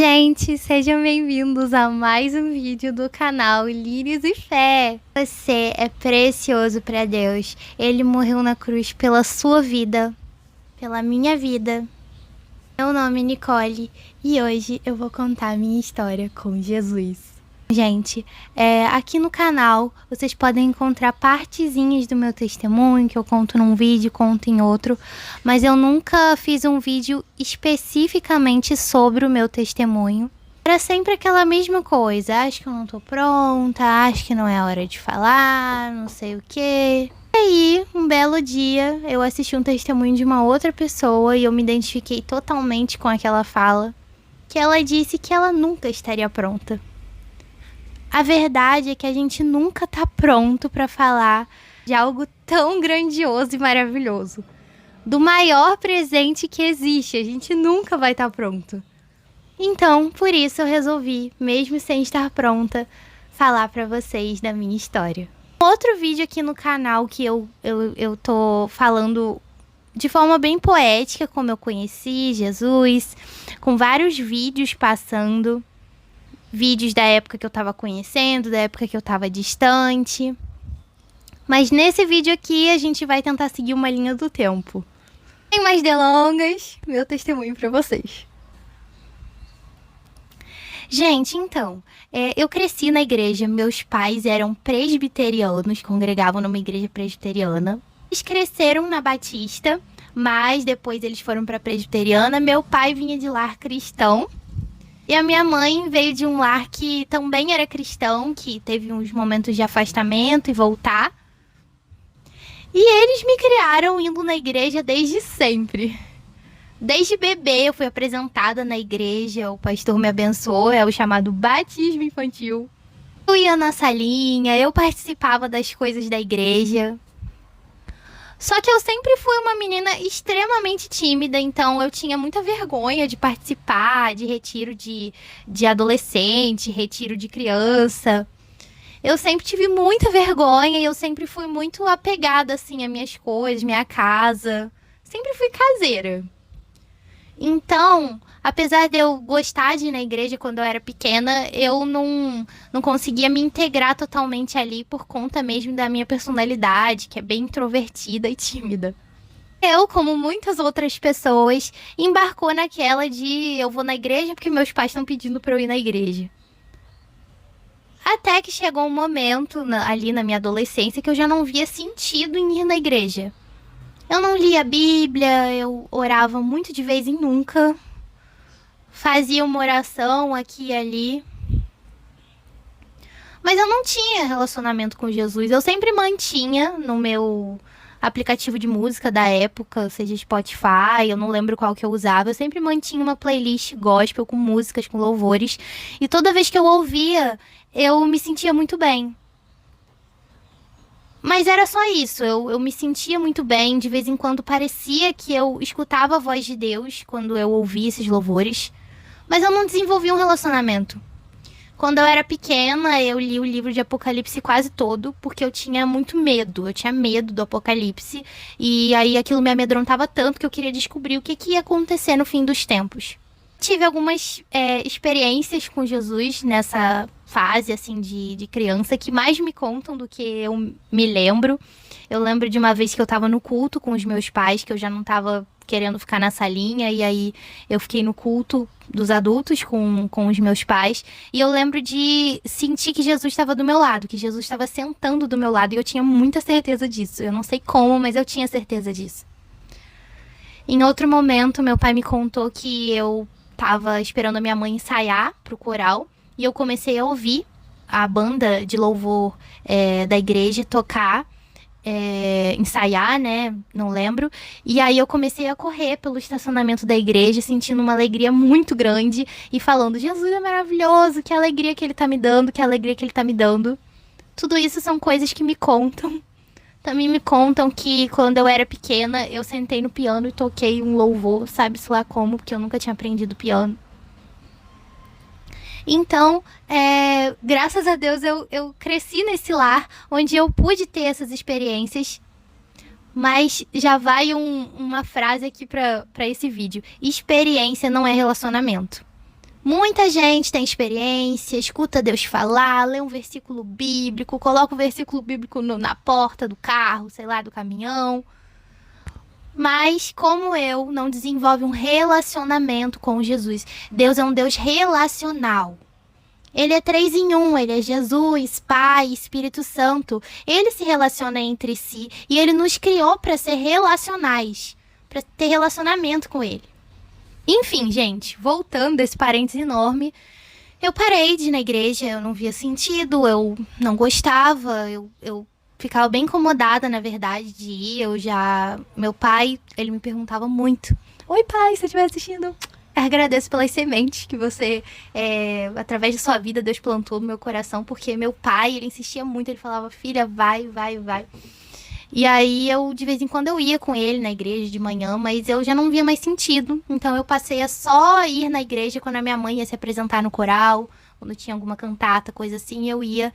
Gente, sejam bem-vindos a mais um vídeo do canal Lírios e Fé. Você é precioso para Deus. Ele morreu na cruz pela sua vida, pela minha vida. Meu nome é Nicole e hoje eu vou contar a minha história com Jesus. Gente, aqui no canal vocês podem encontrar partezinhas do meu testemunho que eu conto num vídeo, conto em outro, mas eu nunca fiz um vídeo especificamente sobre o meu testemunho. Era sempre aquela mesma coisa, acho que eu não tô pronta, acho que não é hora de falar, não sei o quê. E aí, um belo dia, eu assisti um testemunho de uma outra pessoa e eu me identifiquei totalmente com aquela fala, que ela disse que ela nunca estaria pronta. A verdade é que a gente nunca tá pronto para falar de algo tão grandioso e maravilhoso. Do maior presente que existe, a gente nunca vai estar pronto. Então, por isso eu resolvi, mesmo sem estar pronta, falar para vocês da minha história. Outro vídeo aqui no canal que eu tô falando de forma bem poética, como eu conheci Jesus, com vários vídeos passando. Vídeos da época que eu tava conhecendo, da época que eu tava distante. Mas nesse vídeo aqui a gente vai tentar seguir uma linha do tempo. Sem mais delongas, meu testemunho pra vocês. Gente, então, eu cresci na igreja, meus pais eram presbiterianos, congregavam numa igreja presbiteriana. Eles cresceram na Batista, mas depois eles foram pra presbiteriana. Meu pai vinha de lar cristão. E a minha mãe veio de um lar que também era cristão, que teve uns momentos de afastamento e voltar. E eles me criaram indo na igreja desde sempre. Desde bebê eu fui apresentada na igreja, o pastor me abençoou, é o chamado batismo infantil. Eu ia na salinha, eu participava das coisas da igreja. Só que eu sempre fui uma menina extremamente tímida, então eu tinha muita vergonha de participar de retiro de adolescente, retiro de criança. Eu sempre tive muita vergonha e eu sempre fui muito apegada, assim, às minhas coisas, minha casa. Sempre fui caseira. Então, apesar de eu gostar de ir na igreja quando eu era pequena, eu não conseguia me integrar totalmente ali por conta mesmo da minha personalidade, que é bem introvertida e tímida. Eu, como muitas outras pessoas, embarcou naquela de eu vou na igreja porque meus pais estão pedindo para eu ir na igreja. Até que chegou um momento ali na minha adolescência que eu já não via sentido em ir na igreja. Eu não lia a Bíblia, eu orava muito de vez em nunca. Fazia uma oração aqui e ali. Mas eu não tinha relacionamento com Jesus. Eu sempre mantinha no meu aplicativo de música da época, seja Spotify, eu não lembro qual que eu usava. Eu sempre mantinha uma playlist gospel com músicas, com louvores. E toda vez que eu ouvia, eu me sentia muito bem. Mas era só isso, eu me sentia muito bem, de vez em quando parecia que eu escutava a voz de Deus quando eu ouvia esses louvores, mas eu não desenvolvia um relacionamento. Quando eu era pequena, eu li o livro de Apocalipse quase todo, porque eu tinha muito medo, eu tinha medo do Apocalipse, e aí aquilo me amedrontava tanto que eu queria descobrir o que ia acontecer no fim dos tempos. Tive algumas experiências com Jesus nessa fase, assim, de criança, que mais me contam do que eu me lembro. Eu lembro de uma vez que eu tava no culto com os meus pais, que eu já não tava querendo ficar na salinha, e aí eu fiquei no culto dos adultos com os meus pais, e eu lembro de sentir que Jesus estava do meu lado, que Jesus estava sentando do meu lado, e eu tinha muita certeza disso. Eu não sei como, mas eu tinha certeza disso. Em outro momento, meu pai me contou que eu tava esperando a minha mãe ensaiar pro coral, e eu comecei a ouvir a banda de louvor da igreja tocar, ensaiar, né? Não lembro. E aí eu comecei a correr pelo estacionamento da igreja, sentindo uma alegria muito grande e falando: Jesus é maravilhoso, que alegria que ele tá me dando, que alegria que ele tá me dando. Tudo isso são coisas que me contam. Também me contam que quando eu era pequena, eu sentei no piano e toquei um louvor, sabe-se lá como, porque eu nunca tinha aprendido piano. Então, graças a Deus, eu cresci nesse lar, onde eu pude ter essas experiências. Mas já vai uma frase aqui pra esse vídeo: experiência não é relacionamento. Muita gente tem experiência, escuta Deus falar, lê um versículo bíblico, coloca o versículo bíblico na porta do carro, sei lá, do caminhão. Mas, como eu, não desenvolve um relacionamento com Jesus. Deus é um Deus relacional. Ele é 3 em 1, ele é Jesus, Pai, Espírito Santo. Ele se relaciona entre si e ele nos criou para ser relacionais, para ter relacionamento com ele. Enfim, gente, voltando desse parênteses enorme, eu parei de ir na igreja, eu não via sentido, eu não gostava, eu ficava bem incomodada, na verdade, de ir. Meu pai, ele me perguntava muito: oi, pai, se você estiver assistindo, eu agradeço pelas sementes que você, através de sua vida, Deus plantou no meu coração. Porque meu pai, ele insistia muito, ele falava: filha, vai, vai, vai. E aí, de vez em quando, eu ia com ele na igreja de manhã, mas eu já não via mais sentido. Então, eu passei a só ir na igreja quando a minha mãe ia se apresentar no coral, quando tinha alguma cantata, coisa assim, eu ia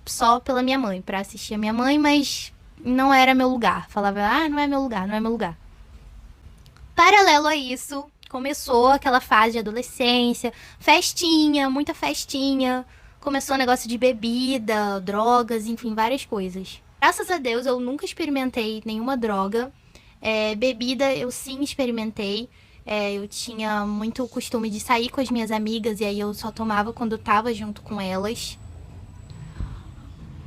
só pela minha mãe, pra assistir a minha mãe, mas não era meu lugar. Falava: não é meu lugar, não é meu lugar. Paralelo a isso, começou aquela fase de adolescência, festinha, muita festinha. Começou o negócio de bebida, drogas, enfim, várias coisas. Graças a Deus, eu nunca experimentei nenhuma droga. Bebida, eu sim experimentei. Eu tinha muito costume de sair com as minhas amigas e aí eu só tomava quando eu tava junto com elas.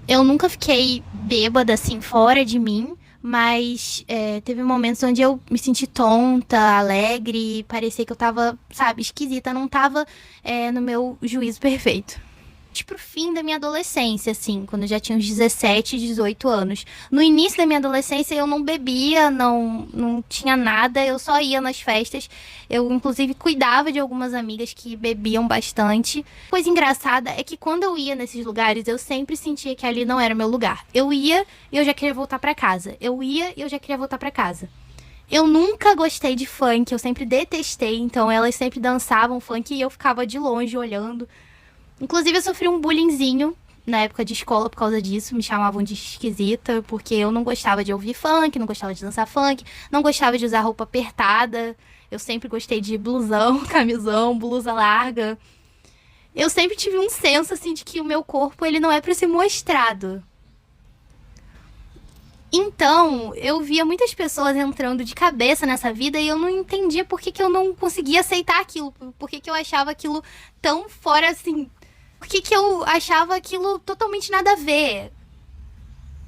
Eu nunca fiquei bêbada, assim, fora de mim, mas teve momentos onde eu me senti tonta, alegre, parecia que eu tava, sabe, esquisita, não tava no meu juízo perfeito. Pro fim da minha adolescência, assim, quando eu já tinha uns 17, 18 anos. No início da minha adolescência eu não bebia, não tinha nada, eu só ia nas festas. Eu, inclusive, cuidava de algumas amigas que bebiam bastante. Coisa engraçada é que quando eu ia nesses lugares, eu sempre sentia que ali não era meu lugar. Eu ia e eu já queria voltar pra casa. Eu ia e eu já queria voltar pra casa. Eu nunca gostei de funk, eu sempre detestei, então elas sempre dançavam funk e eu ficava de longe olhando. Inclusive, eu sofri um bullyingzinho na época de escola por causa disso. Me chamavam de esquisita, porque eu não gostava de ouvir funk, não gostava de dançar funk, não gostava de usar roupa apertada. Eu sempre gostei de blusão, camisão, blusa larga. Eu sempre tive um senso, assim, de que o meu corpo, ele não é pra ser mostrado. Então, eu via muitas pessoas entrando de cabeça nessa vida e eu não entendia por que eu não conseguia aceitar aquilo. Por que eu achava aquilo tão fora, assim... Por que eu achava aquilo totalmente nada a ver?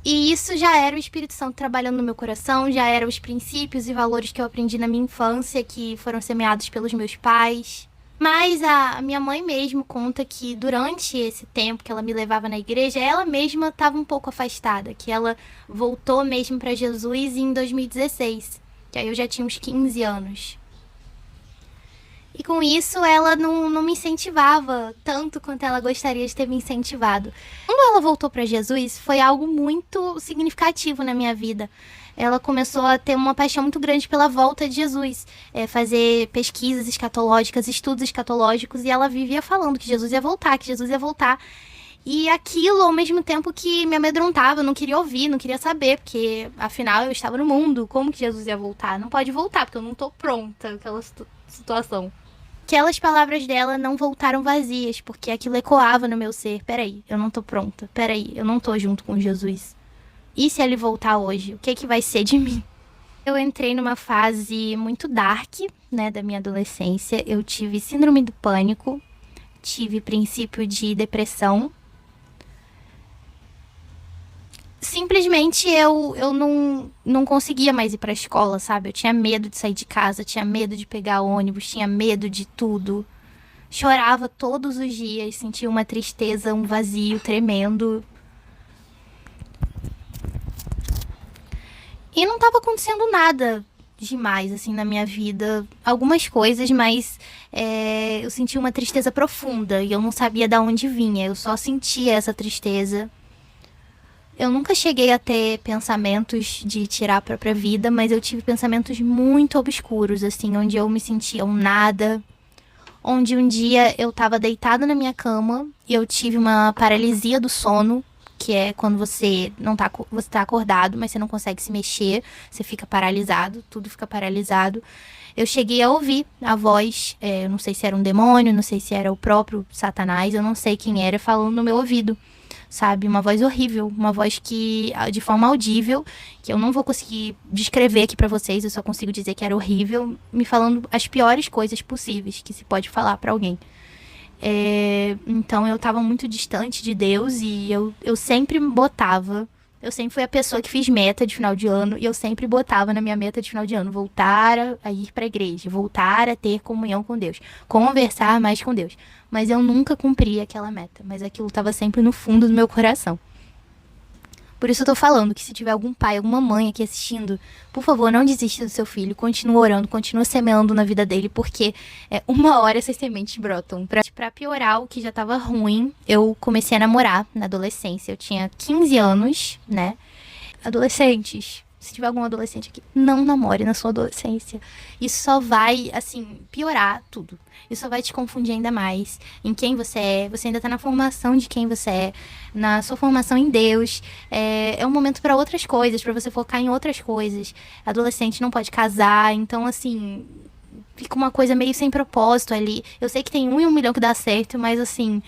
E isso já era o Espírito Santo trabalhando no meu coração, já eram os princípios e valores que eu aprendi na minha infância, que foram semeados pelos meus pais. Mas a minha mãe mesmo conta que durante esse tempo que ela me levava na igreja, ela mesma estava um pouco afastada, que ela voltou mesmo para Jesus em 2016, que aí eu já tinha uns 15 anos. E com isso ela não me incentivava tanto quanto ela gostaria de ter me incentivado. Quando ela voltou para Jesus, foi algo muito significativo na minha vida. Ela começou a ter uma paixão muito grande pela volta de Jesus, fazer pesquisas escatológicas, estudos escatológicos, e ela vivia falando que Jesus ia voltar, que Jesus ia voltar. E aquilo, ao mesmo tempo que me amedrontava, eu não queria ouvir, não queria saber, porque afinal eu estava no mundo, como que Jesus ia voltar? Não pode voltar, porque eu não tô pronta, aquela situação. Aquelas palavras dela não voltaram vazias, porque aquilo ecoava no meu ser. Peraí, eu não tô pronta. Peraí, eu não tô junto com Jesus. E se ele voltar hoje? O que vai ser de mim? Eu entrei numa fase muito dark, né, da minha adolescência. Eu tive síndrome do pânico, tive princípio de depressão. Simplesmente eu não conseguia mais ir pra escola, sabe? Eu tinha medo de sair de casa, tinha medo de pegar ônibus, tinha medo de tudo. Chorava todos os dias, sentia uma tristeza, um vazio tremendo. E não tava acontecendo nada demais, assim, na minha vida. Algumas coisas, mas eu sentia uma tristeza profunda e eu não sabia de onde vinha. Eu só sentia essa tristeza. Eu nunca cheguei a ter pensamentos de tirar a própria vida, mas eu tive pensamentos muito obscuros, assim, onde eu me sentia um nada. Onde um dia eu tava deitada na minha cama e eu tive uma paralisia do sono, que é quando você tá acordado, mas você não consegue se mexer, você fica paralisado, tudo fica paralisado. eu cheguei a ouvir a voz, eu não sei se era um demônio, não sei se era o próprio Satanás, eu não sei quem era, falando no meu ouvido, sabe? Uma voz horrível, uma voz que, de forma audível, que eu não vou conseguir descrever aqui pra vocês, eu só consigo dizer que era horrível, me falando as piores coisas possíveis que se pode falar pra alguém. Então eu tava muito distante de Deus e eu sempre botava, eu sempre fui a pessoa que fiz meta de final de ano e eu sempre botava na minha meta de final de ano voltar a ir pra igreja, voltar a ter comunhão com Deus, conversar mais com Deus. Mas eu nunca cumpri aquela meta, mas aquilo tava sempre no fundo do meu coração. Por isso eu tô falando que se tiver algum pai, alguma mãe aqui assistindo, por favor, não desista do seu filho, continua orando, continua semeando na vida dele, porque uma hora essas sementes brotam. Pra piorar o que já tava ruim, eu comecei a namorar na adolescência. Eu tinha 15 anos, né? Adolescentes, se tiver algum adolescente aqui, não namore na sua adolescência. Isso só vai, assim, piorar tudo. Isso só vai te confundir ainda mais em quem você é. Você ainda tá na formação de quem você é, na sua formação em Deus. É um momento para outras coisas, para você focar em outras coisas. Adolescente não pode casar, então, assim, fica uma coisa meio sem propósito ali. Eu sei que tem 1 em 1 milhão que dá certo, mas, assim,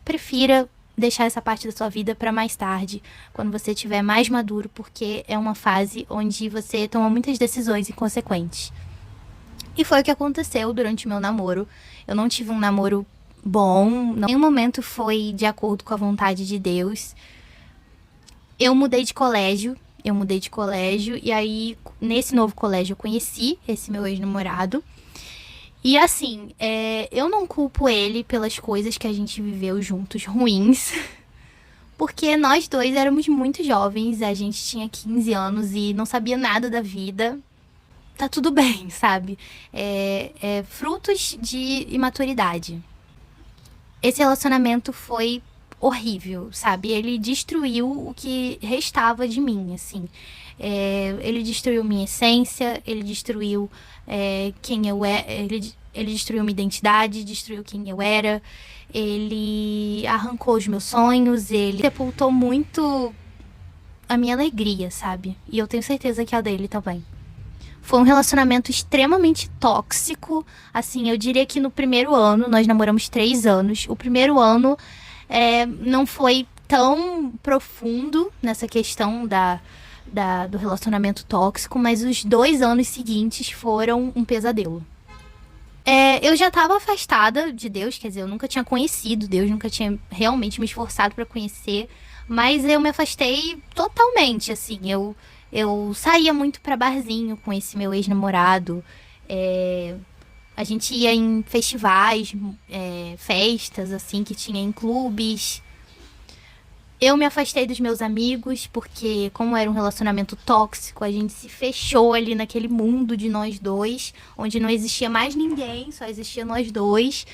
prefira deixar essa parte da sua vida para mais tarde, quando você estiver mais maduro, porque é uma fase onde você toma muitas decisões inconsequentes. E foi o que aconteceu durante o meu namoro. Eu não tive um namoro bom, nenhum momento foi de acordo com a vontade de Deus. Eu mudei de colégio, e aí nesse novo colégio eu conheci esse meu ex-namorado. E assim, eu não culpo ele pelas coisas que a gente viveu juntos ruins, porque nós dois éramos muito jovens, a gente tinha 15 anos e não sabia nada da vida. Tá tudo bem, sabe? Frutos de imaturidade. Esse relacionamento foi horrível, sabe? Ele destruiu o que restava de mim, assim. Ele destruiu minha essência, ele destruiu quem eu era, ele destruiu minha identidade, destruiu quem eu era, ele arrancou os meus sonhos, ele sepultou muito a minha alegria, sabe? E eu tenho certeza que a dele também. Foi um relacionamento extremamente tóxico, assim, eu diria que no primeiro ano, nós namoramos 3 anos, o primeiro ano não foi tão profundo nessa questão do relacionamento tóxico, mas os 2 anos seguintes foram um pesadelo. Eu já estava afastada de Deus, quer dizer, eu nunca tinha conhecido Deus, nunca tinha realmente me esforçado para conhecer, mas eu me afastei totalmente, assim, eu saía muito pra barzinho com esse meu ex-namorado, a gente ia em festivais, festas, assim, que tinha em clubes. Eu me afastei dos meus amigos, porque como era um relacionamento tóxico, a gente se fechou ali naquele mundo de nós dois, onde não existia mais ninguém, só existia nós dois.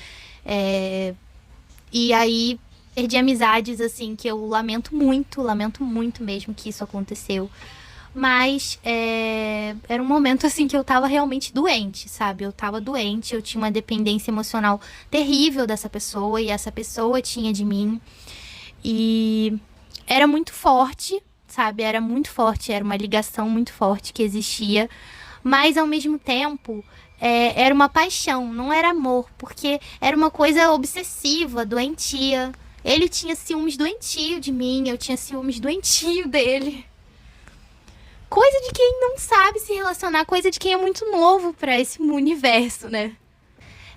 E aí perdi amizades, assim, que eu lamento muito mesmo que isso aconteceu. Mas era um momento, assim, que eu tava realmente doente, sabe? Eu tava doente, eu tinha uma dependência emocional terrível dessa pessoa, e essa pessoa tinha de mim. E era muito forte, sabe? Era muito forte, era uma ligação muito forte que existia. Mas, ao mesmo tempo, era uma paixão, não era amor. Porque era uma coisa obsessiva, doentia. Ele tinha ciúmes doentio de mim, eu tinha ciúmes doentio dele. Coisa de quem não sabe se relacionar, coisa de quem é muito novo pra esse universo, né?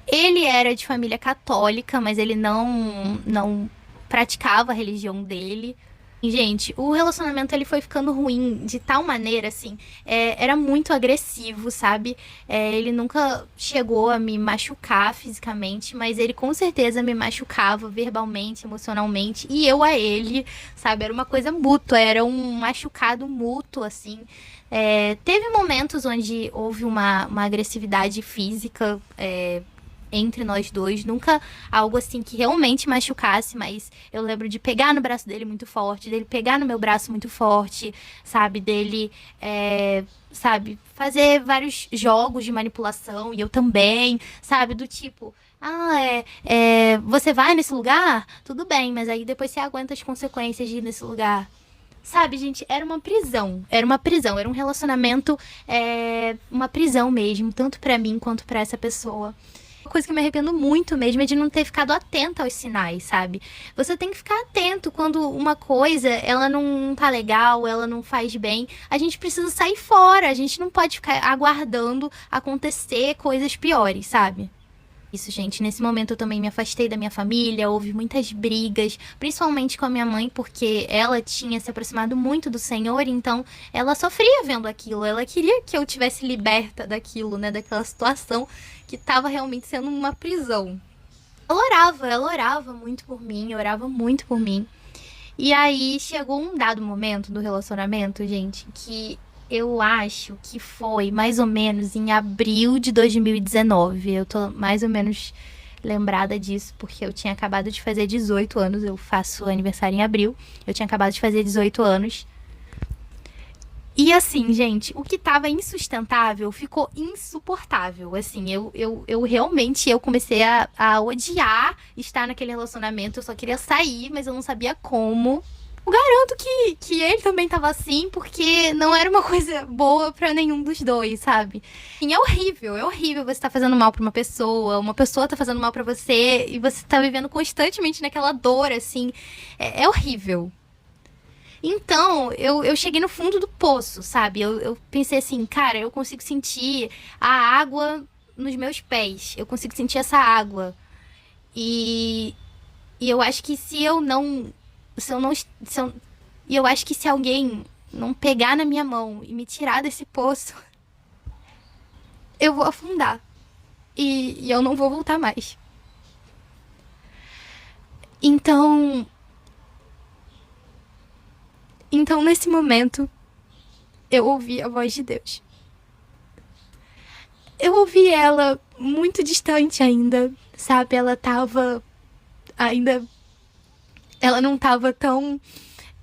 Ele era de família católica, mas ele não praticava a religião dele. E, gente, o relacionamento ele foi ficando ruim de tal maneira, assim, era muito agressivo, sabe? Ele nunca chegou a me machucar fisicamente, mas ele com certeza me machucava verbalmente, emocionalmente, e eu a ele, sabe? Era uma coisa mútua, era um machucado mútuo, assim. Teve momentos onde houve uma agressividade física, entre nós dois, nunca algo assim que realmente machucasse, mas eu lembro de pegar no braço dele muito forte, dele pegar no meu braço muito forte, sabe, dele, sabe, fazer vários jogos de manipulação, e eu também, sabe, do tipo, você vai nesse lugar? Tudo bem, mas aí depois você aguenta as consequências de ir nesse lugar. Sabe, gente, era uma prisão. Era uma prisão, era um relacionamento, uma prisão mesmo, tanto pra mim quanto pra essa pessoa. Uma coisa que eu me arrependo muito mesmo é de não ter ficado atenta aos sinais, sabe? Você tem que ficar atento quando uma coisa, ela não tá legal, ela não faz bem. A gente precisa sair fora, a gente não pode ficar aguardando acontecer coisas piores, sabe? Isso, gente, nesse momento eu também me afastei da minha família, houve muitas brigas, principalmente com a minha mãe, porque ela tinha se aproximado muito do Senhor, então ela sofria vendo aquilo, ela queria que eu tivesse liberta daquilo, né, daquela situação que estava realmente sendo uma prisão. Ela orava muito por mim, orava muito por mim. E aí chegou um dado momento do relacionamento, gente, que eu acho que foi mais ou menos em abril de 2019. Eu tô mais ou menos lembrada disso, porque eu tinha acabado de fazer 18 anos. Eu faço aniversário em abril. Eu tinha acabado de fazer 18 anos. E assim, gente, o que tava insustentável ficou insuportável. Assim, eu realmente eu comecei a odiar estar naquele relacionamento. Eu só queria sair, mas eu não sabia como. Eu garanto que ele também tava assim, porque não era uma coisa boa pra nenhum dos dois, sabe? E é horrível você tá fazendo mal pra uma pessoa tá fazendo mal pra você, e você tá vivendo constantemente naquela dor, assim. É horrível. Então, eu cheguei no fundo do poço, sabe? Eu pensei assim, cara, eu consigo sentir a água nos meus pés, eu consigo sentir essa água. E, e eu acho que se eu não se eu não. Se eu, e eu acho que se alguém não pegar na minha mão e me tirar desse poço, eu vou afundar. E eu não vou voltar mais. Então. Então, nesse momento, eu ouvi a voz de Deus. Eu ouvi ela muito distante ainda, sabe? Ela tava ainda. Ela não tava tão.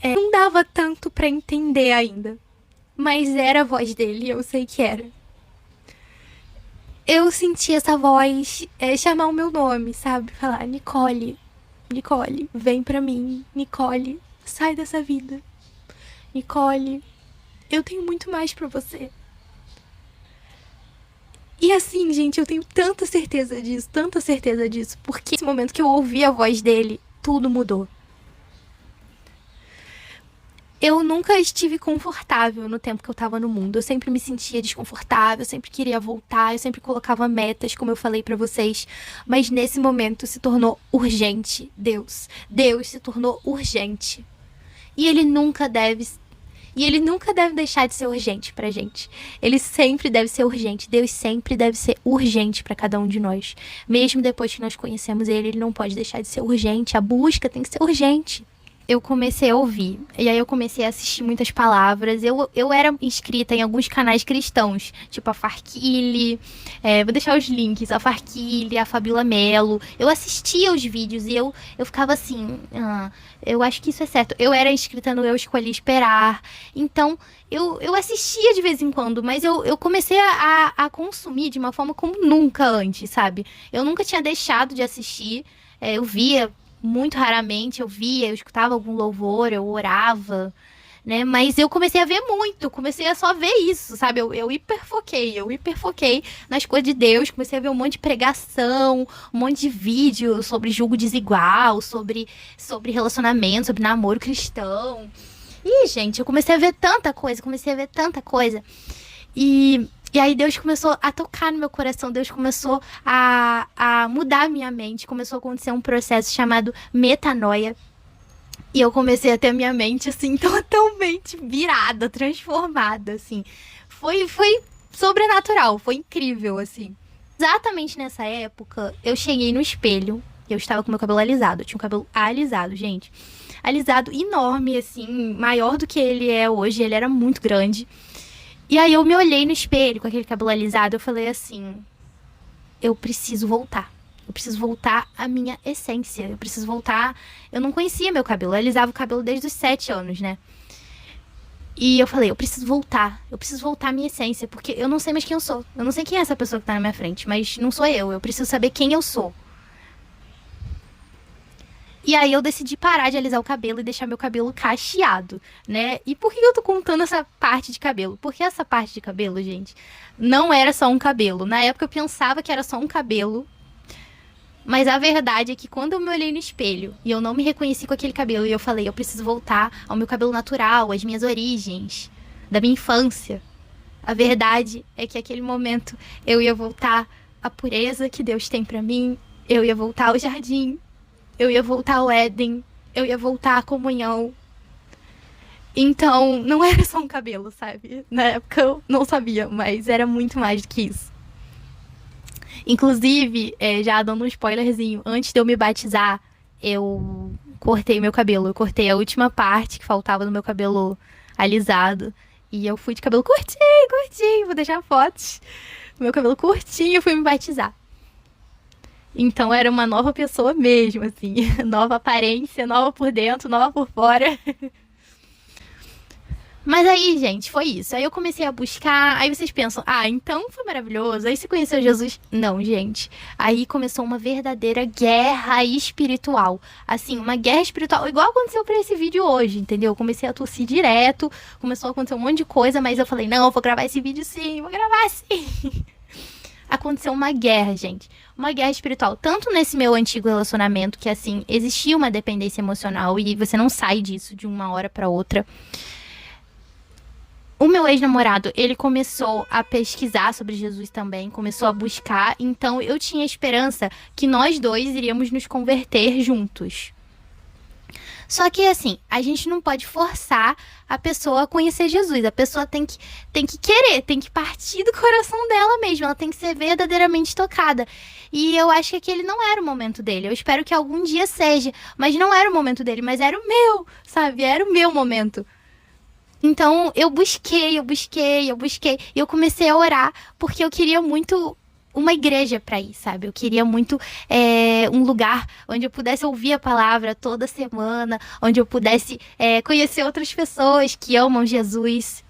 Não dava tanto pra entender ainda. Mas era a voz dele, eu sei que era. Eu senti essa voz chamar o meu nome, sabe? Falar, Nicole, Nicole, vem pra mim. Nicole, sai dessa vida. Nicole, eu tenho muito mais pra você. E assim, gente, eu tenho tanta certeza disso, porque nesse momento que eu ouvi a voz dele, tudo mudou. Eu nunca estive confortável no tempo que eu tava no mundo. Eu sempre me sentia desconfortável, eu sempre queria voltar, eu sempre colocava metas, como eu falei pra vocês. Mas nesse momento se tornou urgente, Deus se tornou urgente. E ele nunca deve deixar de ser urgente pra gente. Ele sempre deve ser urgente. Deus sempre deve ser urgente pra cada um de nós. Mesmo depois que nós conhecemos ele não pode deixar de ser urgente. A busca tem que ser urgente. Eu comecei a ouvir, e aí eu comecei a assistir muitas palavras. Eu era inscrita em alguns canais cristãos, tipo a Farquille, vou deixar os links, a Farquille, a Fabíola Melo. Eu assistia os vídeos e eu ficava assim, eu acho que isso é certo. Eu era inscrita no Eu Escolhi Esperar, então eu assistia de vez em quando, mas eu comecei a consumir de uma forma como nunca antes, sabe? Eu nunca tinha deixado de assistir, eu via muito raramente, eu escutava algum louvor, eu orava, né? Mas eu comecei a ver muito, comecei a só ver isso, sabe? Eu hiperfoquei nas coisas de Deus, comecei a ver um monte de pregação, um monte de vídeo sobre julgo desigual, sobre relacionamento, sobre namoro cristão. E, gente, eu comecei a ver tanta coisa, E aí Deus começou a tocar no meu coração, Deus começou a mudar a minha mente, começou a acontecer um processo chamado metanoia. E eu comecei a ter a minha mente, assim, totalmente virada, transformada, assim. Foi sobrenatural, foi incrível, assim. Exatamente nessa época, eu cheguei no espelho, eu estava com meu cabelo alisado, eu tinha um cabelo alisado, gente. Alisado enorme, assim, maior do que ele é hoje, ele era muito grande. E aí eu me olhei no espelho com aquele cabelo alisado, eu falei assim, eu preciso voltar à minha essência, eu preciso voltar, eu não conhecia meu cabelo, eu alisava o cabelo desde os 7 anos, né? E eu falei, eu preciso voltar à minha essência, porque eu não sei mais quem eu sou, eu não sei quem é essa pessoa que tá na minha frente, mas não sou eu preciso saber quem eu sou. E aí eu decidi parar de alisar o cabelo e deixar meu cabelo cacheado, né? E por que eu tô contando essa parte de cabelo? Porque essa parte de cabelo, gente, não era só um cabelo. Na época eu pensava que era só um cabelo, mas a verdade é que quando eu me olhei no espelho e eu não me reconheci com aquele cabelo, e eu falei, eu preciso voltar ao meu cabelo natural, às minhas origens, da minha infância. A verdade é que aquele momento eu ia voltar à pureza que Deus tem pra mim, eu ia voltar ao jardim, eu ia voltar ao Éden, eu ia voltar à comunhão. Então, não era só um cabelo, sabe? Na época eu não sabia, mas era muito mais do que isso. Inclusive, já dando um spoilerzinho, antes de eu me batizar, eu cortei meu cabelo. Eu cortei a última parte que faltava do meu cabelo alisado. E eu fui de cabelo curtinho, vou deixar fotos. Meu cabelo curtinho, eu fui me batizar. Então era uma nova pessoa mesmo, assim. Nova aparência, nova por dentro, nova por fora. Mas aí, gente, foi isso. Aí eu comecei a buscar. Aí vocês pensam, ah, então foi maravilhoso. Aí você conheceu Jesus. Não, gente. Aí começou uma verdadeira guerra espiritual. Assim, uma guerra espiritual. Igual aconteceu pra esse vídeo hoje, entendeu? Eu comecei a tossir direto. Começou a acontecer um monte de coisa. Mas eu falei, não, eu vou gravar esse vídeo sim. Vou gravar sim. Aconteceu uma guerra, gente. Uma guerra espiritual. Tanto nesse meu antigo relacionamento, que assim, existia uma dependência emocional. E você não sai disso de uma hora pra outra. O meu ex-namorado, ele começou a pesquisar sobre Jesus também, começou a buscar, então eu tinha esperança que nós dois iríamos nos converter juntos. Só que assim, a gente não pode forçar a pessoa a conhecer Jesus, a pessoa tem que querer, tem que partir do coração dela mesmo, ela tem que ser verdadeiramente tocada. E eu acho que aquele não era o momento dele, eu espero que algum dia seja, mas não era o momento dele, mas era o meu, sabe, era o meu momento. Então, eu busquei. E eu comecei a orar, porque eu queria muito uma igreja pra ir, sabe? Eu queria muito um lugar onde eu pudesse ouvir a palavra toda semana, onde eu pudesse conhecer outras pessoas que amam Jesus.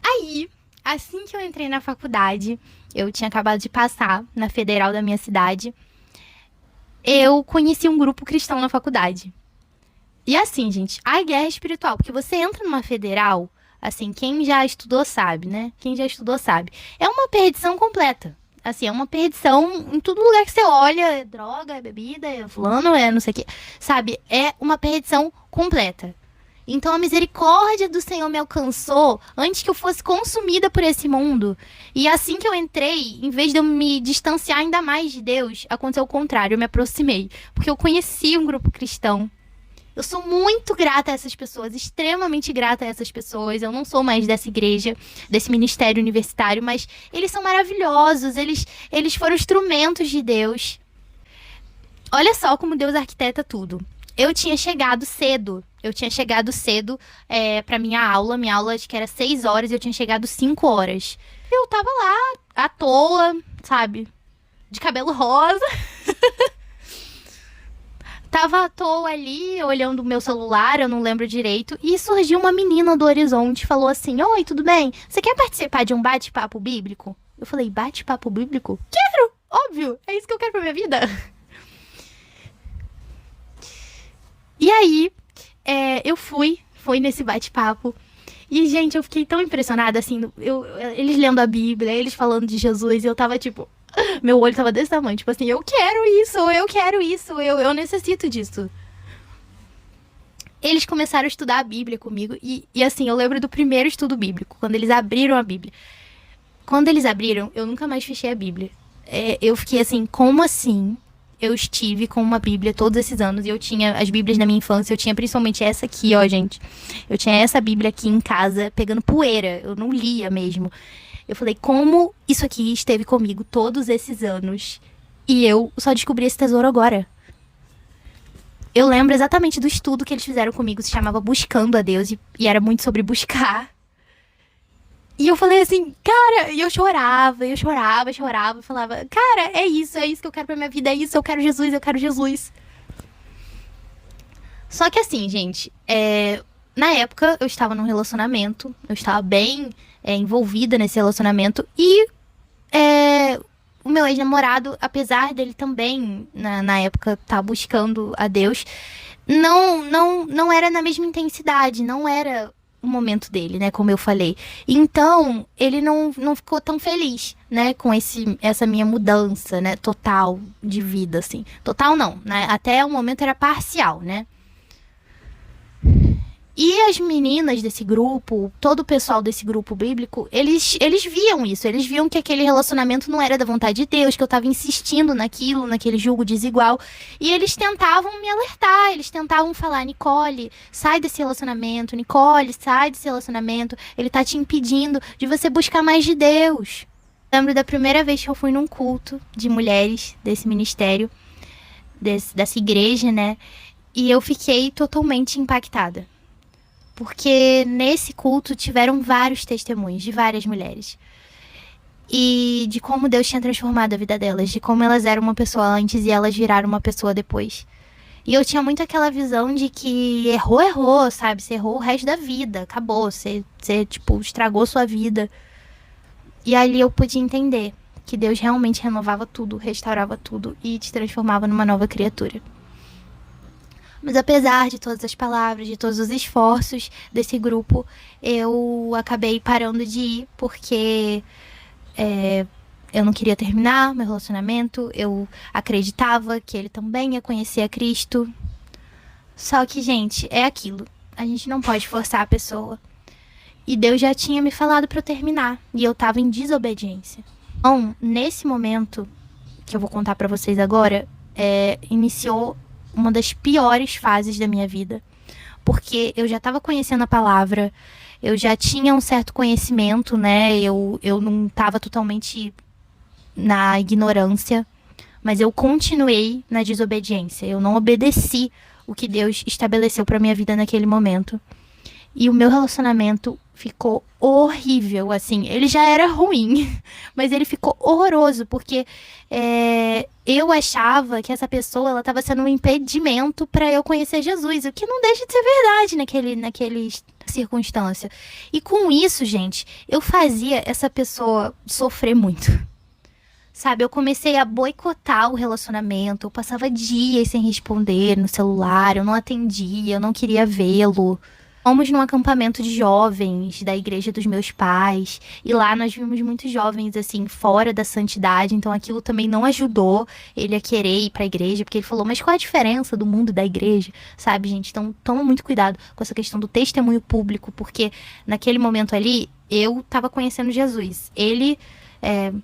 Aí, assim que eu entrei na faculdade, eu tinha acabado de passar na federal da minha cidade, eu conheci um grupo cristão na faculdade. E assim, gente, a guerra espiritual, porque você entra numa federal, assim, quem já estudou sabe, né? Quem já estudou sabe. É uma perdição completa. Assim, é uma perdição em todo lugar que você olha, é droga, é bebida, é fulano, é não sei o quê. Sabe, é uma perdição completa. Então a misericórdia do Senhor me alcançou antes que eu fosse consumida por esse mundo. E assim que eu entrei, em vez de eu me distanciar ainda mais de Deus, aconteceu o contrário, eu me aproximei. Porque eu conheci um grupo cristão. Eu sou muito grata a essas pessoas, extremamente grata a essas pessoas. Eu não sou mais dessa igreja, desse ministério universitário, mas eles são maravilhosos, eles foram instrumentos de Deus. Olha só como Deus arquiteta tudo. Eu tinha chegado cedo pra minha aula acho que era 6 horas e eu tinha chegado 5 horas. Eu tava lá, à toa, sabe, de cabelo rosa. Tava à toa ali, olhando o meu celular, eu não lembro direito, e surgiu uma menina do horizonte, falou assim, oi, tudo bem? Você quer participar de um bate-papo bíblico? Eu falei, bate-papo bíblico? Quero! Óbvio! É isso que eu quero pra minha vida! E aí, eu fui nesse bate-papo, e, gente, eu fiquei tão impressionada, assim, eles lendo a Bíblia, eles falando de Jesus, e eu tava, tipo... Meu olho tava desse tamanho, tipo assim, eu quero isso, eu necessito disso. Eles começaram a estudar a Bíblia comigo, e assim, eu lembro do primeiro estudo bíblico, quando eles abriram a Bíblia. Quando eles abriram, eu nunca mais fechei a Bíblia. Eu fiquei assim, como assim? Eu estive com uma Bíblia todos esses anos, e eu tinha as Bíblias na minha infância, eu tinha principalmente essa aqui, ó, gente. Eu tinha essa Bíblia aqui em casa, pegando poeira, eu não lia mesmo. Eu falei, como isso aqui esteve comigo todos esses anos e eu só descobri esse tesouro agora? Eu lembro exatamente do estudo que eles fizeram comigo, se chamava Buscando a Deus, e era muito sobre buscar. E eu falei assim, cara, e eu chorava, falava, cara, é isso que eu quero pra minha vida, é isso, eu quero Jesus. Só que assim, gente, na época eu estava num relacionamento, eu estava bem envolvida nesse relacionamento, e o meu ex-namorado, apesar dele também, na época, estar buscando a Deus, não era na mesma intensidade, não era o momento dele, né, como eu falei. Então, ele não ficou tão feliz, né, com essa minha mudança, né, total de vida, assim. Total não, né, até o momento era parcial, né. E as meninas desse grupo, todo o pessoal desse grupo bíblico, eles viam isso. Eles viam que aquele relacionamento não era da vontade de Deus, que eu estava insistindo naquilo, naquele julgo desigual. E eles tentavam me alertar, eles tentavam falar, Nicole, sai desse relacionamento, Nicole, sai desse relacionamento. Ele tá te impedindo de você buscar mais de Deus. Lembro da primeira vez que eu fui num culto de mulheres desse ministério, dessa igreja, né? E eu fiquei totalmente impactada. Porque nesse culto tiveram vários testemunhos de várias mulheres. E de como Deus tinha transformado a vida delas. De como elas eram uma pessoa antes e elas viraram uma pessoa depois. E eu tinha muito aquela visão de que errou, sabe? Você errou o resto da vida. Acabou. Você tipo, estragou sua vida. E ali eu pude entender que Deus realmente renovava tudo, restaurava tudo e te transformava numa nova criatura. Mas apesar de todas as palavras, de todos os esforços desse grupo, eu acabei parando de ir porque eu não queria terminar meu relacionamento. Eu acreditava que ele também ia conhecer a Cristo. Só que, gente, é aquilo. A gente não pode forçar a pessoa. E Deus já tinha me falado para eu terminar. E eu tava em desobediência. Então, nesse momento que eu vou contar para vocês agora, iniciou uma das piores fases da minha vida, porque eu já estava conhecendo a palavra, eu já tinha um certo conhecimento, né, eu não estava totalmente na ignorância, mas eu continuei na desobediência, eu não obedeci o que Deus estabeleceu para minha vida naquele momento, e o meu relacionamento ficou horrível, assim, ele já era ruim, mas ele ficou horroroso, porque eu achava que essa pessoa, ela estava sendo um impedimento para eu conhecer Jesus, o que não deixa de ser verdade naquele circunstância. E com isso, gente, eu fazia essa pessoa sofrer muito. Sabe, eu comecei a boicotar o relacionamento, eu passava dias sem responder no celular, eu não atendia, eu não queria vê-lo. Fomos num acampamento de jovens da igreja dos meus pais, e lá nós vimos muitos jovens, assim, fora da santidade, então aquilo também não ajudou ele a querer ir pra igreja, porque ele falou, mas qual a diferença do mundo e da igreja, sabe, gente? Então, toma muito cuidado com essa questão do testemunho público, porque naquele momento ali, eu tava conhecendo Jesus. Ele,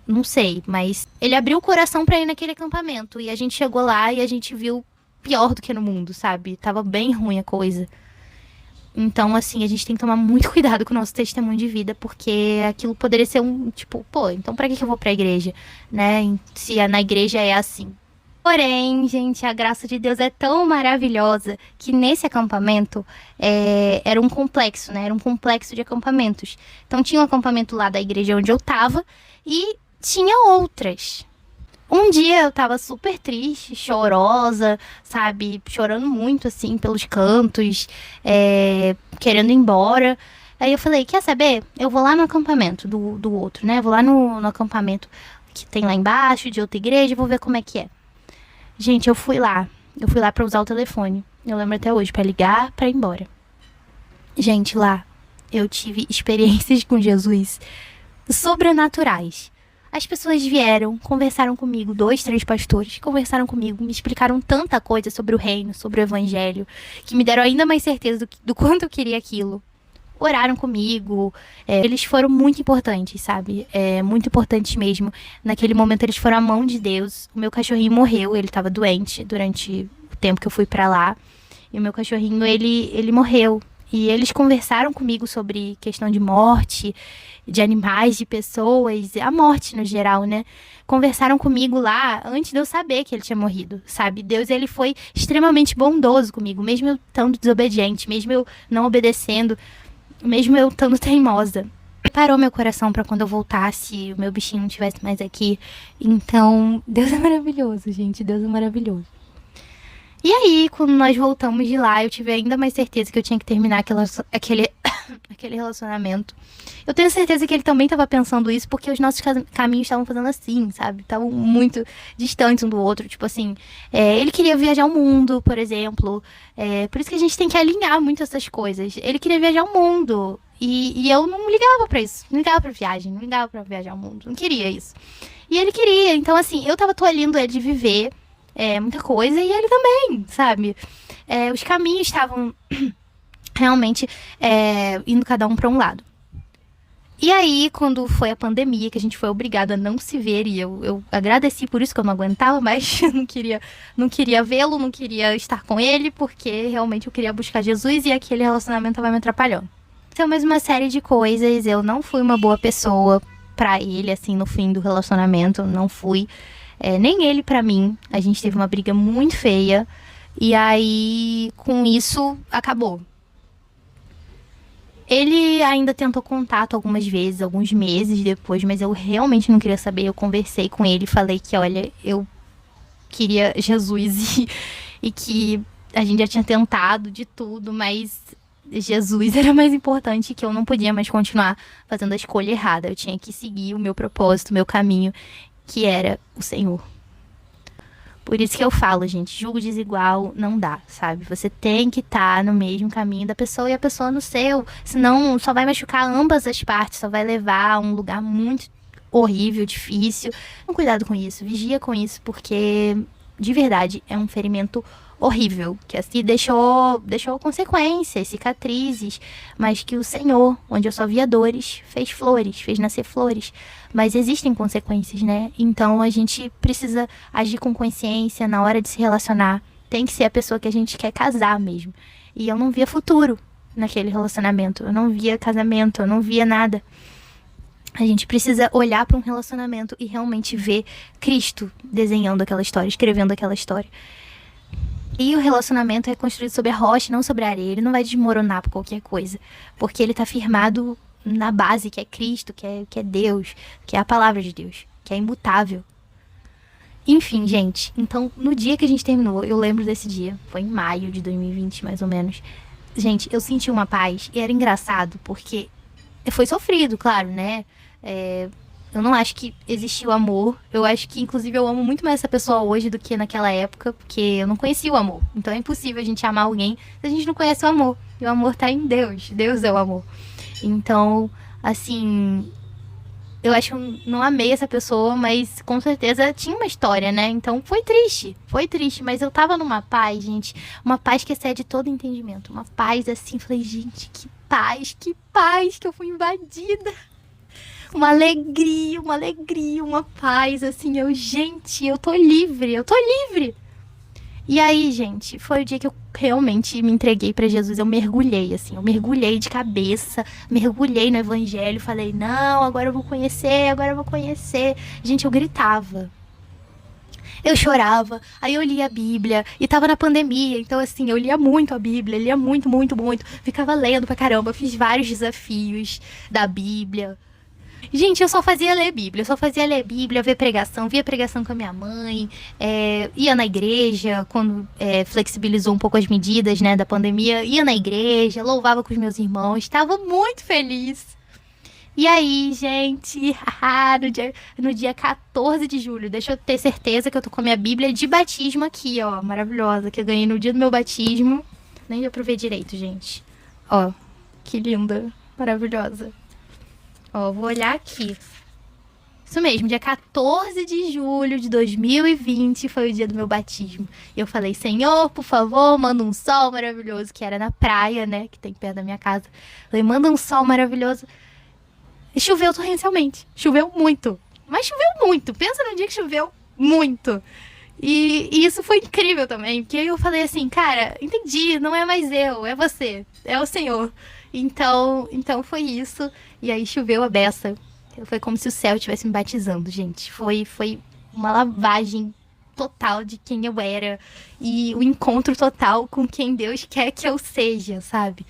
não sei, mas ele abriu o coração pra ir naquele acampamento, e a gente chegou lá e a gente viu pior do que no mundo, sabe? Tava bem ruim a coisa. Então, assim, a gente tem que tomar muito cuidado com o nosso testemunho de vida, porque aquilo poderia ser tipo, pô, então pra que eu vou pra igreja, né? Se na igreja é assim. Porém, gente, a graça de Deus é tão maravilhosa que nesse acampamento era um complexo, né? Era um complexo de acampamentos. Então tinha um acampamento lá da igreja onde eu tava e tinha outras. Um dia eu tava super triste, chorosa, sabe? Chorando muito, assim, pelos cantos, querendo ir embora. Aí eu falei, quer saber? Eu vou lá no acampamento do outro, né? Vou lá no acampamento que tem lá embaixo, de outra igreja, vou ver como é que é. Gente, eu fui lá. Eu fui lá pra usar o telefone. Eu lembro até hoje, pra ligar, pra ir embora. Gente, lá eu tive experiências com Jesus sobrenaturais. As pessoas vieram, conversaram comigo, 2, 3 pastores, conversaram comigo, me explicaram tanta coisa sobre o reino, sobre o evangelho, que me deram ainda mais certeza do quanto eu queria aquilo. Oraram comigo, eles foram muito importantes, sabe? Muito importantes mesmo. Naquele momento eles foram a mão de Deus. O meu cachorrinho morreu, ele estava doente durante o tempo que eu fui pra lá. E o meu cachorrinho, ele morreu. E eles conversaram comigo sobre questão de morte, de animais, de pessoas, a morte no geral, né? Conversaram comigo lá antes de eu saber que ele tinha morrido, sabe? Deus, ele foi extremamente bondoso comigo, mesmo eu estando desobediente, mesmo eu não obedecendo, mesmo eu estando teimosa. Preparou meu coração para quando eu voltasse, o meu bichinho não estivesse mais aqui. Então, Deus é maravilhoso, gente. Deus é maravilhoso. E aí, quando nós voltamos de lá, eu tive ainda mais certeza que eu tinha que terminar aquele aquele relacionamento. Eu tenho certeza que ele também estava pensando isso, porque os nossos caminhos estavam fazendo assim, sabe? Estavam muito distantes um do outro. Tipo assim, ele queria viajar o mundo, por exemplo. Por isso que a gente tem que alinhar muito essas coisas. Ele queria viajar o mundo. E eu não ligava pra isso. Não ligava pra viagem, não ligava pra viajar o mundo. Não queria isso. E ele queria. Então, assim, eu tava tolhindo ele de viver muita coisa e ele também, sabe? Os caminhos estavam realmente indo cada um para um lado. E aí, quando foi a pandemia, que a gente foi obrigado a não se ver, e eu agradeci por isso, que eu não aguentava mais, não queria vê-lo, não queria estar com ele, porque realmente eu queria buscar Jesus e aquele relacionamento estava me atrapalhando. Então, mais uma série de coisas, eu não fui uma boa pessoa pra ele, assim, no fim do relacionamento, não fui. Nem ele pra mim, a gente teve uma briga muito feia, e aí, com isso, acabou. Ele ainda tentou contato algumas vezes, alguns meses depois, mas eu realmente não queria saber. Eu conversei com ele e falei que, olha, eu queria Jesus e que a gente já tinha tentado de tudo, mas Jesus era mais importante, que eu não podia mais continuar fazendo a escolha errada. Eu tinha que seguir o meu propósito, o meu caminho, que era o Senhor. Por isso que eu falo, gente, julgo desigual não dá, sabe? Você tem que estar no mesmo caminho da pessoa e a pessoa no seu. Senão só vai machucar ambas as partes, só vai levar a um lugar muito horrível, difícil. Então, cuidado com isso, vigia com isso, porque de verdade é um ferimento horrível, que assim deixou consequências, cicatrizes, mas que o Senhor, onde eu só via dores, fez flores, fez nascer flores. Mas existem consequências, né? Então a gente precisa agir com consciência na hora de se relacionar. Tem que ser a pessoa que a gente quer casar mesmo. E eu não via futuro naquele relacionamento, eu não via casamento, eu não via nada. A gente precisa olhar para um relacionamento e realmente ver Cristo desenhando aquela história, escrevendo aquela história. E o relacionamento é construído sobre a rocha, não sobre a areia. Ele não vai desmoronar por qualquer coisa, porque ele está firmado na base, que é Cristo, que é Deus, que é a palavra de Deus, que é imutável. Enfim, gente, então no dia que a gente terminou, eu lembro desse dia, foi em maio de 2020, mais ou menos. Gente, eu senti uma paz, e era engraçado, porque foi sofrido, claro, né? Eu não acho que existiu amor. Eu acho que, inclusive, eu amo muito mais essa pessoa hoje do que naquela época, porque eu não conhecia o amor. Então é impossível a gente amar alguém se a gente não conhece o amor. E o amor tá em Deus. Deus é o amor. Então, assim, eu acho que eu não amei essa pessoa, mas com certeza tinha uma história, né? Então foi triste, mas eu tava numa paz, gente, uma paz que excede todo entendimento, uma paz assim, falei, gente, que paz, que eu fui invadida. Uma alegria, uma paz, assim, gente, eu tô livre. E aí, gente, foi o dia que eu realmente me entreguei pra Jesus. Eu mergulhei, assim, eu mergulhei de cabeça, mergulhei no evangelho, falei, não, agora eu vou conhecer. Gente, eu gritava. Eu chorava, aí eu lia a Bíblia, e tava na pandemia, então assim, eu lia muito a Bíblia, lia muito, ficava lendo pra caramba, fiz vários desafios da Bíblia. Gente, eu só fazia ler Bíblia, ver pregação, via pregação com a minha mãe, ia na igreja, quando flexibilizou um pouco as medidas, né, da pandemia, ia na igreja, louvava com os meus irmãos, estava muito feliz. E aí, gente, no dia 14 de julho, deixa eu ter certeza que eu tô com a minha Bíblia de batismo aqui, ó, maravilhosa, que eu ganhei no dia do meu batismo. Nem deu pra ver direito, gente. Ó, que linda, maravilhosa. Ó, vou olhar aqui. Isso mesmo, dia 14 de julho de 2020 foi o dia do meu batismo. Eu falei, Senhor, por favor, manda um sol maravilhoso, que era na praia, né, que tem perto da minha casa. Falei, manda um sol maravilhoso. E choveu torrencialmente. Choveu muito. Mas choveu muito. Pensa no dia que choveu muito. E isso foi incrível também. Porque eu falei assim, cara, entendi. Não é mais eu, é você. É o Senhor. Então foi isso. E aí choveu a beça. Foi como se o céu estivesse me batizando, gente. Foi uma lavagem total de quem eu era. E o encontro total com quem Deus quer que eu seja, sabe?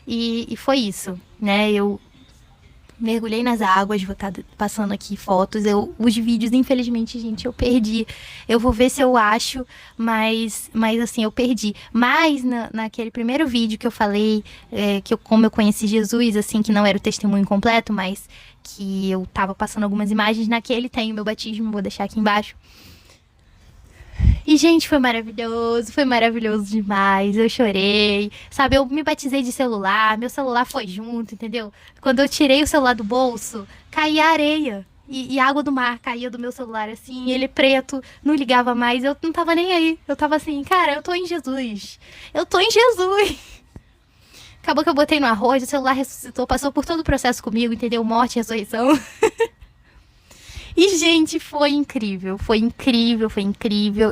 E foi isso, né? Eu mergulhei nas águas, vou estar passando aqui fotos. Os vídeos, infelizmente, gente, eu perdi. Eu vou ver se eu acho, mas assim, eu perdi. Mas naquele primeiro vídeo que eu falei, como eu conheci Jesus, assim, que não era o testemunho completo, mas que eu tava passando algumas imagens, naquele tem o meu batismo, vou deixar aqui embaixo. E, gente, foi maravilhoso demais, eu chorei, sabe, eu me batizei de celular, meu celular foi junto, entendeu? Quando eu tirei o celular do bolso, caía areia e água do mar caía do meu celular, assim, ele preto, não ligava mais, eu não tava nem aí, eu tava assim, cara, eu tô em Jesus, Acabou que eu botei no arroz, o celular ressuscitou, passou por todo o processo comigo, entendeu? Morte e ressurreição. E, gente, foi incrível.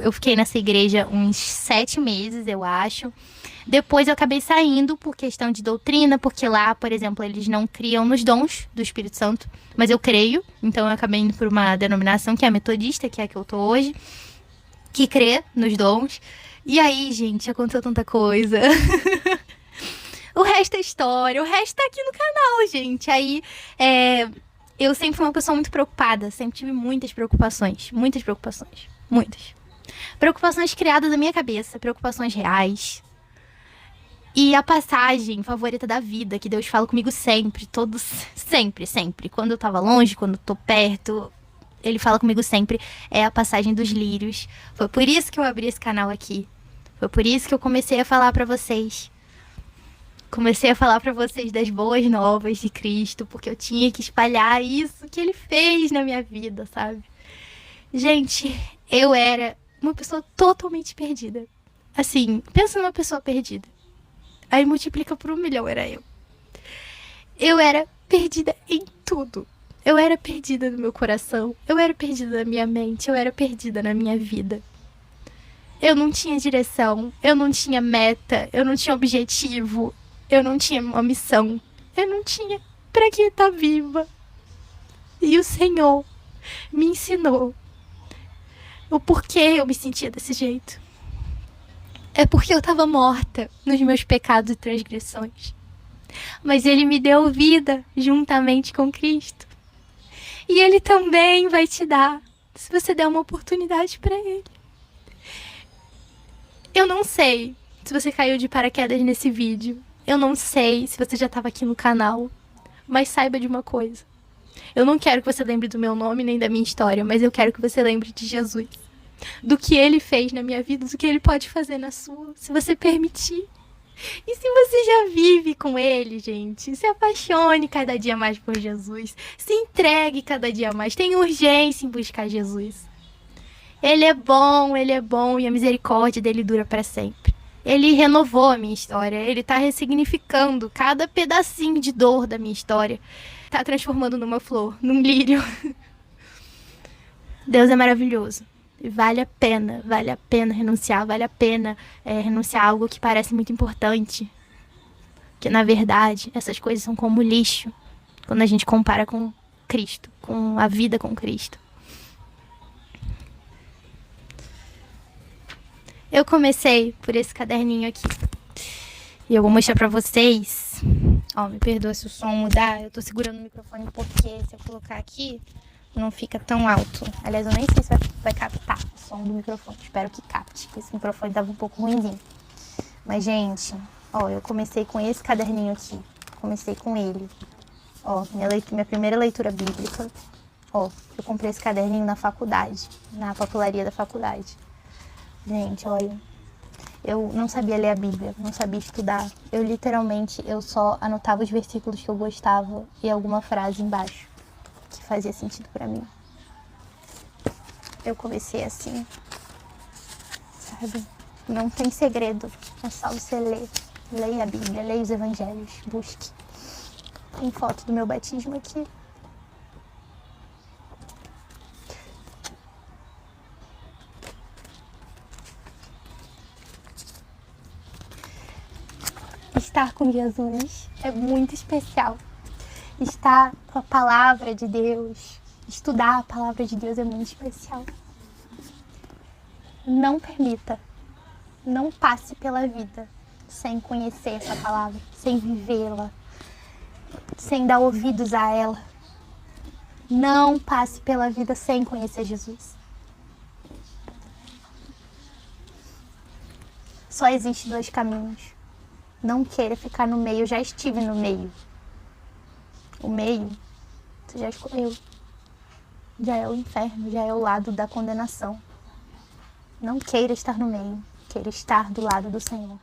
Eu fiquei nessa igreja uns 7 meses, eu acho. Depois eu acabei saindo por questão de doutrina, porque lá, por exemplo, eles não criam nos dons do Espírito Santo, mas eu creio. Então eu acabei indo por uma denominação que é a metodista, que é a que eu tô hoje, que crê nos dons. E aí, gente, aconteceu tanta coisa. O resto é história, o resto tá aqui no canal, gente. Aí, eu sempre fui uma pessoa muito preocupada, sempre tive muitas preocupações. Preocupações criadas na minha cabeça, preocupações reais. E a passagem favorita da vida, que Deus fala comigo sempre, sempre. Quando eu tava longe, quando eu tô perto, Ele fala comigo sempre, é a passagem dos lírios. Foi por isso que eu abri esse canal aqui. Foi por isso que eu comecei a falar pra vocês. Comecei a falar pra vocês das boas novas de Cristo, porque eu tinha que espalhar isso que Ele fez na minha vida, sabe? Gente, eu era uma pessoa totalmente perdida. Assim, pensa numa pessoa perdida. Aí multiplica por 1 milhão, era eu. Eu era perdida em tudo. Eu era perdida no meu coração. Eu era perdida na minha mente. Eu era perdida na minha vida. Eu não tinha direção. Eu não tinha meta. Eu não tinha objetivo. Eu não tinha uma missão. Eu não tinha pra que estar viva. E o Senhor me ensinou o porquê eu me sentia desse jeito. É porque eu estava morta nos meus pecados e transgressões. Mas Ele me deu vida juntamente com Cristo. E Ele também vai te dar, se você der uma oportunidade para Ele. Eu não sei se você caiu de paraquedas nesse vídeo. Eu não sei se você já estava aqui no canal. Mas saiba de uma coisa. Eu não quero que você lembre do meu nome nem da minha história, mas eu quero que você lembre de Jesus. Do que Ele fez na minha vida, do que Ele pode fazer na sua, se você permitir. E se você já vive com Ele, gente, se apaixone cada dia mais por Jesus. Se entregue cada dia mais. Tenha urgência em buscar Jesus. Ele é bom e a misericórdia dele dura para sempre. Ele renovou a minha história. Ele tá ressignificando cada pedacinho de dor da minha história. Tá transformando numa flor, num lírio. Deus é maravilhoso. Vale a pena renunciar, vale a pena renunciar a algo que parece muito importante. Que na verdade, essas coisas são como lixo quando a gente compara com Cristo, com a vida com Cristo. Eu comecei por esse caderninho aqui. E eu vou mostrar pra vocês. Ó, me perdoa se o som mudar. Eu tô segurando o microfone porque se eu colocar aqui, não fica tão alto. Aliás, eu nem sei se vai captar o som do microfone. Espero que capte, porque esse microfone tava um pouco ruimzinho. Mas, gente, ó, eu comecei com esse caderninho aqui. Comecei com ele. Ó, minha primeira leitura bíblica. Ó, eu comprei esse caderninho na faculdade, na papelaria da faculdade. Gente, olha, eu não sabia ler a Bíblia, não sabia estudar. Eu literalmente, eu só anotava os versículos que eu gostava e alguma frase embaixo que fazia sentido pra mim. Eu comecei assim, sabe? Não tem segredo, é só você ler. Leia a Bíblia, leia os evangelhos, busque. Tem foto do meu batismo aqui. Estar com Jesus é muito especial. Estar com a palavra de Deus, estudar a palavra de Deus é muito especial. Não permita, não passe pela vida sem conhecer essa palavra, sem vivê-la. sem dar ouvidos a ela. Não passe pela vida sem conhecer Jesus. Só existe dois caminhos. Não queira ficar no meio. Eu já estive no meio. O meio, você já escolheu. Já é o inferno, já é o lado da condenação. Não queira estar no meio. Queira estar do lado do Senhor.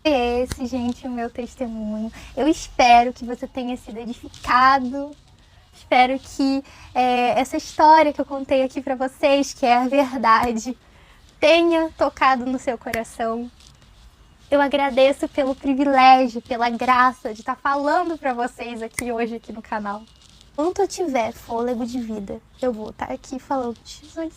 Esse, gente, é o meu testemunho. Eu espero que você tenha sido edificado. Espero que essa história que eu contei aqui pra vocês, que é a verdade, tenha tocado no seu coração. Eu agradeço pelo privilégio, pela graça de estar falando pra vocês aqui hoje aqui no canal. Enquanto eu tiver fôlego de vida, eu vou estar aqui falando de Jesus.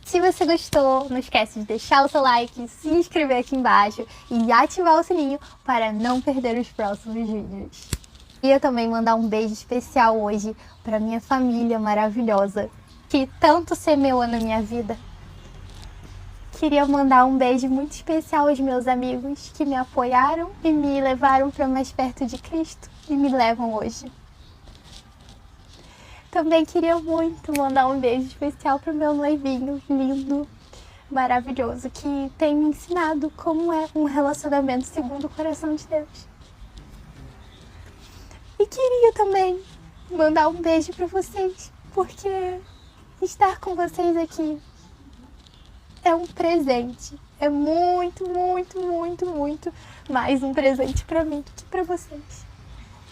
Se você gostou, não esquece de deixar o seu like, se inscrever aqui embaixo e ativar o sininho para não perder os próximos vídeos. E eu também mandar um beijo especial hoje para minha família maravilhosa, que tanto semeou na minha vida. Queria mandar um beijo muito especial aos meus amigos que me apoiaram e me levaram para mais perto de Cristo e me levam hoje. Também queria muito mandar um beijo especial para o meu noivinho lindo, maravilhoso, que tem me ensinado como é um relacionamento segundo o coração de Deus. E queria também mandar um beijo para vocês, porque estar com vocês aqui é um presente. É muito, muito, muito, muito mais um presente para mim do que para vocês.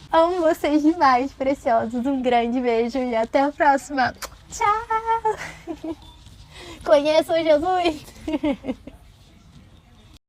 Amo vocês demais, preciosos. Um grande beijo e até a próxima. Tchau! Conheçam Jesus!